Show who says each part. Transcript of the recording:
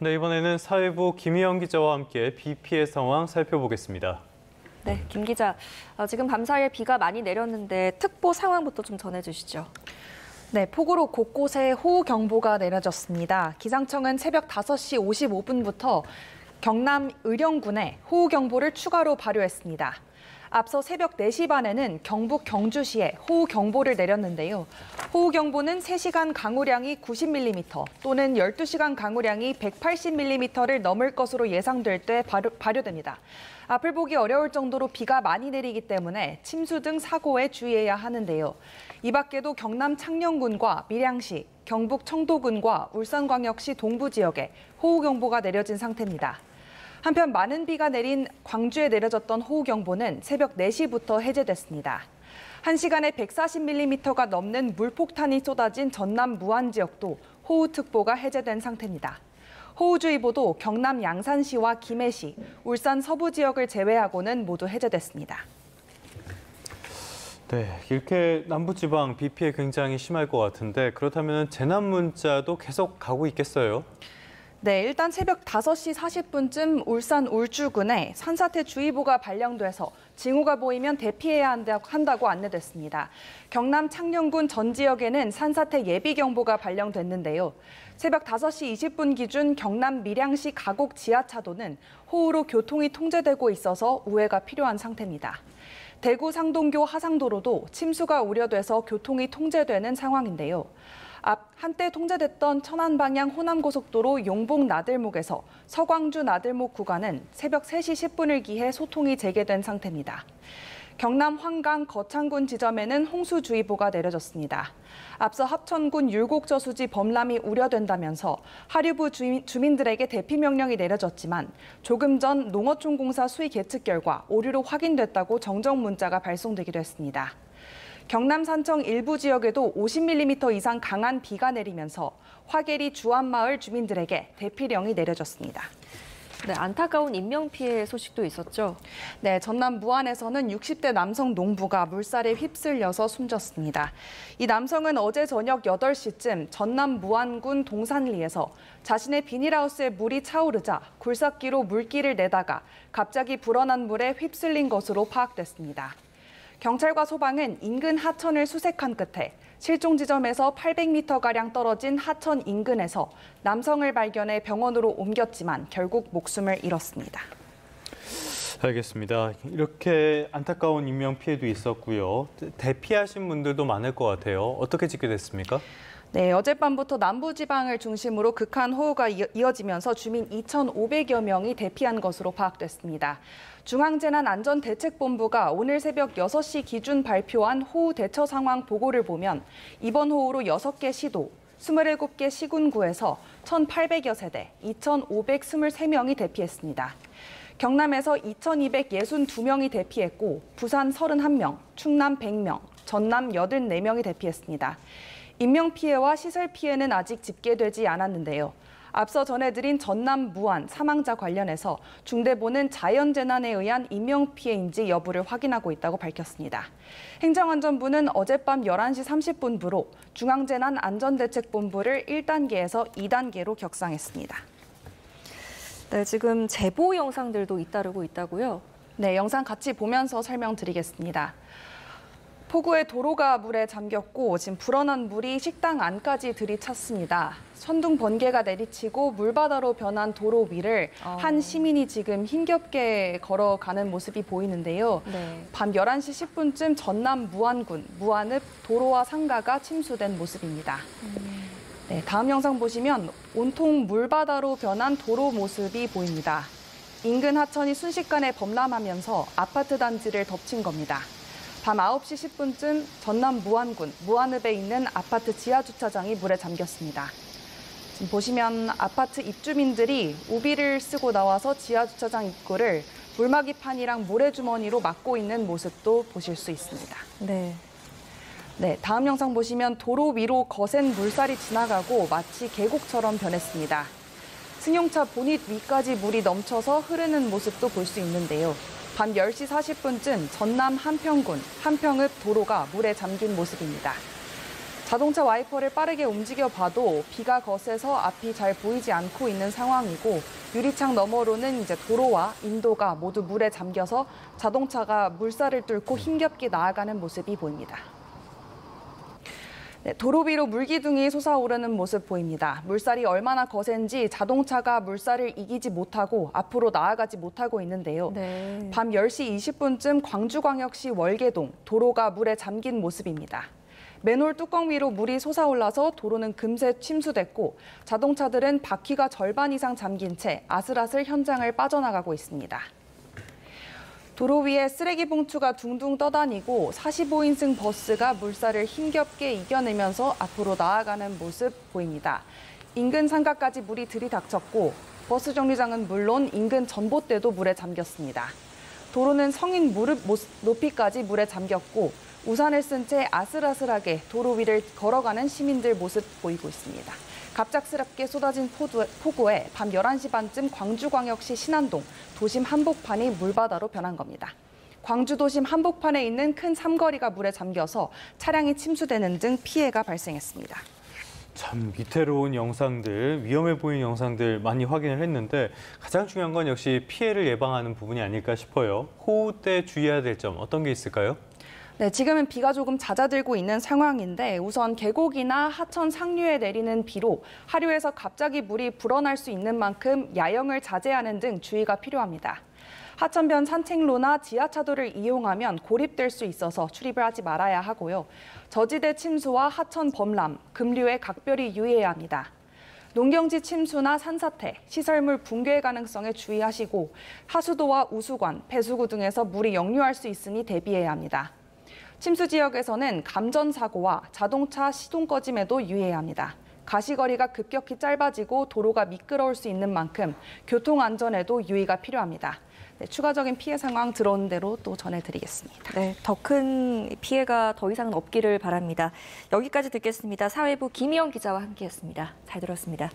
Speaker 1: 네, 이번에는 사회부 김희영 기자와 함께 비 피해 상황 살펴보겠습니다.
Speaker 2: 네, 김 기자. 지금 밤사이에 비가 많이 내렸는데 특보 상황부터 좀 전해주시죠.
Speaker 3: 네, 폭우로 곳곳에 호우경보가 내려졌습니다. 기상청은 새벽 5시 55분부터 경남 의령군에 호우경보를 추가로 발효했습니다. 앞서 새벽 4시 반에는 경북 경주시에 호우경보를 내렸는데요. 호우경보는 3시간 강우량이 90mm 또는 12시간 강우량이 180mm를 넘을 것으로 예상될 때 발효됩니다. 앞을 보기 어려울 정도로 비가 많이 내리기 때문에 침수 등 사고에 주의해야 하는데요. 이 밖에도 경남 창녕군과 밀양시, 경북 청도군과 울산광역시 동부 지역에 호우경보가 내려진 상태입니다. 한편 많은 비가 내린 광주에 내려졌던 호우경보는 새벽 4시부터 해제됐습니다. 1시간에 140mm가 넘는 물폭탄이 쏟아진 전남 무안 지역도 호우특보가 해제된 상태입니다. 호우주의보도 경남 양산시와 김해시, 울산 서부 지역을 제외하고는 모두 해제됐습니다.
Speaker 1: 네, 이렇게 남부지방 비 피해 굉장히 심할 것 같은데 그렇다면 재난 문자도 계속 가고 있겠어요?
Speaker 3: 네, 일단 새벽 5시 40분쯤 울산 울주군에 산사태주의보가 발령돼서 징후가 보이면 대피해야 한다고 안내됐습니다. 경남 창녕군 전 지역에는 산사태 예비경보가 발령됐는데요. 새벽 5시 20분 기준 경남 밀양시 가곡 지하차도는 호우로 교통이 통제되고 있어서 우회가 필요한 상태입니다. 대구 상동교 하상도로도 침수가 우려돼서 교통이 통제되는 상황인데요. 한때 통제됐던 천안 방향 호남고속도로 용복 나들목에서 서광주 나들목 구간은 새벽 3시 10분을 기해 소통이 재개된 상태입니다. 경남 황강 거창군 지점에는 홍수주의보가 내려졌습니다. 앞서 합천군 율곡저수지 범람이 우려된다면서 하류부 주민들에게 대피 명령이 내려졌지만 조금 전 농어촌공사 수의 계측 결과 오류로 확인됐다고 정정 문자가 발송되기도 했습니다. 경남 산청 일부 지역에도 50mm 이상 강한 비가 내리면서 화계리 주안마을 주민들에게 대피령이 내려졌습니다.
Speaker 2: 네, 안타까운 인명피해 소식도 있었죠?
Speaker 3: 네, 전남 무안에서는 60대 남성 농부가 물살에 휩쓸려서 숨졌습니다. 이 남성은 어제 저녁 8시쯤 전남 무안군 동산리에서 자신의 비닐하우스에 물이 차오르자 굴삭기로 물기를 내다가 갑자기 불어난 물에 휩쓸린 것으로 파악됐습니다. 경찰과 소방은 인근 하천을 수색한 끝에 실종 지점에서 800m가량 떨어진 하천 인근에서 남성을 발견해 병원으로 옮겼지만 결국 목숨을 잃었습니다.
Speaker 1: 알겠습니다. 이렇게 안타까운 인명 피해도 있었고요. 대피하신 분들도 많을 것 같아요. 어떻게 집계됐습니까?
Speaker 3: 네, 어젯밤부터 남부지방을 중심으로 극한 호우가 이어지면서 주민 2,500여 명이 대피한 것으로 파악됐습니다. 중앙재난안전대책본부가 오늘 새벽 6시 기준 발표한 호우 대처 상황 보고를 보면 이번 호우로 6개 시도, 27개 시군구에서 1,800여 세대, 2,523명이 대피했습니다. 경남에서 2,262명이 대피했고 부산 31명, 충남 100명, 전남 84명이 대피했습니다. 인명피해와 시설피해는 아직 집계되지 않았는데요. 앞서 전해드린 전남 무안 사망자 관련해서 중대본은 자연재난에 의한 인명피해인지 여부를 확인하고 있다고 밝혔습니다. 행정안전부는 어젯밤 11시 30분부로 중앙재난안전대책본부를 1단계에서 2단계로 격상했습니다.
Speaker 2: 네, 지금 제보 영상들도 잇따르고 있다고요?
Speaker 3: 네, 영상 같이 보면서 설명드리겠습니다. 폭우에 도로가 물에 잠겼고 지금 불어난 물이 식당 안까지 들이찼습니다. 천둥 번개가 내리치고 물바다로 변한 도로 위를 한 시민이 지금 힘겹게 걸어가는 모습이 보이는데요.
Speaker 2: 네.
Speaker 3: 밤 11시 10분쯤 전남 무안군 무안읍 도로와 상가가 침수된 모습입니다. 네, 다음 영상 보시면 온통 물바다로 변한 도로 모습이 보입니다. 인근 하천이 순식간에 범람하면서 아파트 단지를 덮친 겁니다. 밤 9시 10분쯤 전남 무안군 무안읍에 있는 아파트 지하주차장이 물에 잠겼습니다. 지금 보시면 아파트 입주민들이 우비를 쓰고 나와서 지하주차장 입구를 물막이판이랑 모래주머니로 막고 있는 모습도 보실 수 있습니다.
Speaker 2: 네.
Speaker 3: 네, 다음 영상 보시면 도로 위로 거센 물살이 지나가고 마치 계곡처럼 변했습니다. 승용차 보닛 위까지 물이 넘쳐서 흐르는 모습도 볼 수 있는데요. 밤 10시 40분쯤 전남 한평군 한평읍 도로가 물에 잠긴 모습입니다. 자동차 와이퍼를 빠르게 움직여 봐도 비가 거세서 앞이 잘 보이지 않고 있는 상황이고 유리창 너머로는 이제 도로와 인도가 모두 물에 잠겨서 자동차가 물살을 뚫고 힘겹게 나아가는 모습이 보입니다. 네, 도로 위로 물기둥이 솟아오르는 모습 보입니다. 물살이 얼마나 거센지 자동차가 물살을 이기지 못하고 앞으로 나아가지 못하고 있는데요.
Speaker 2: 네.
Speaker 3: 밤 10시 20분쯤 광주광역시 월계동 도로가 물에 잠긴 모습입니다. 맨홀 뚜껑 위로 물이 솟아올라서 도로는 금세 침수됐고 자동차들은 바퀴가 절반 이상 잠긴 채 아슬아슬 현장을 빠져나가고 있습니다. 도로 위에 쓰레기 봉투가 둥둥 떠다니고 45인승 버스가 물살을 힘겹게 이겨내면서 앞으로 나아가는 모습 보입니다. 인근 상가까지 물이 들이닥쳤고 버스 정류장은 물론 인근 전봇대도 물에 잠겼습니다. 도로는 성인 무릎 높이까지 물에 잠겼고 우산을 쓴 채 아슬아슬하게 도로 위를 걸어가는 시민들 모습 보이고 있습니다. 갑작스럽게 쏟아진 폭우에 밤 11시 반쯤 광주광역시 신안동 도심 한복판이 물바다로 변한 겁니다. 광주 도심 한복판에 있는 큰 삼거리가 물에 잠겨서 차량이 침수되는 등 피해가 발생했습니다.
Speaker 1: 참 위태로운 영상들, 위험해 보이는 영상들 많이 확인을 했는데 가장 중요한 건 역시 피해를 예방하는 부분이 아닐까 싶어요. 호우 때 주의해야 될 점 어떤 게 있을까요?
Speaker 3: 네, 지금은 비가 조금 잦아들고 있는 상황인데 우선 계곡이나 하천 상류에 내리는 비로 하류에서 갑자기 물이 불어날 수 있는 만큼 야영을 자제하는 등 주의가 필요합니다. 하천변 산책로나 지하차도를 이용하면 고립될 수 있어서 출입을 하지 말아야 하고요. 저지대 침수와 하천 범람, 급류에 각별히 유의해야 합니다. 농경지 침수나 산사태, 시설물 붕괴 가능성에 주의하시고 하수도와 우수관, 배수구 등에서 물이 역류할 수 있으니 대비해야 합니다. 침수 지역에서는 감전사고와 자동차 시동 꺼짐에도 유의해야 합니다. 가시거리가 급격히 짧아지고 도로가 미끄러울 수 있는 만큼 교통안전에도 유의가 필요합니다. 네, 추가적인 피해 상황 들어오는 대로 또 전해드리겠습니다.
Speaker 2: 네, 더 큰 피해가 더 이상은 없기를 바랍니다. 여기까지 듣겠습니다. 사회부 김희영 기자와 함께했습니다. 잘 들었습니다.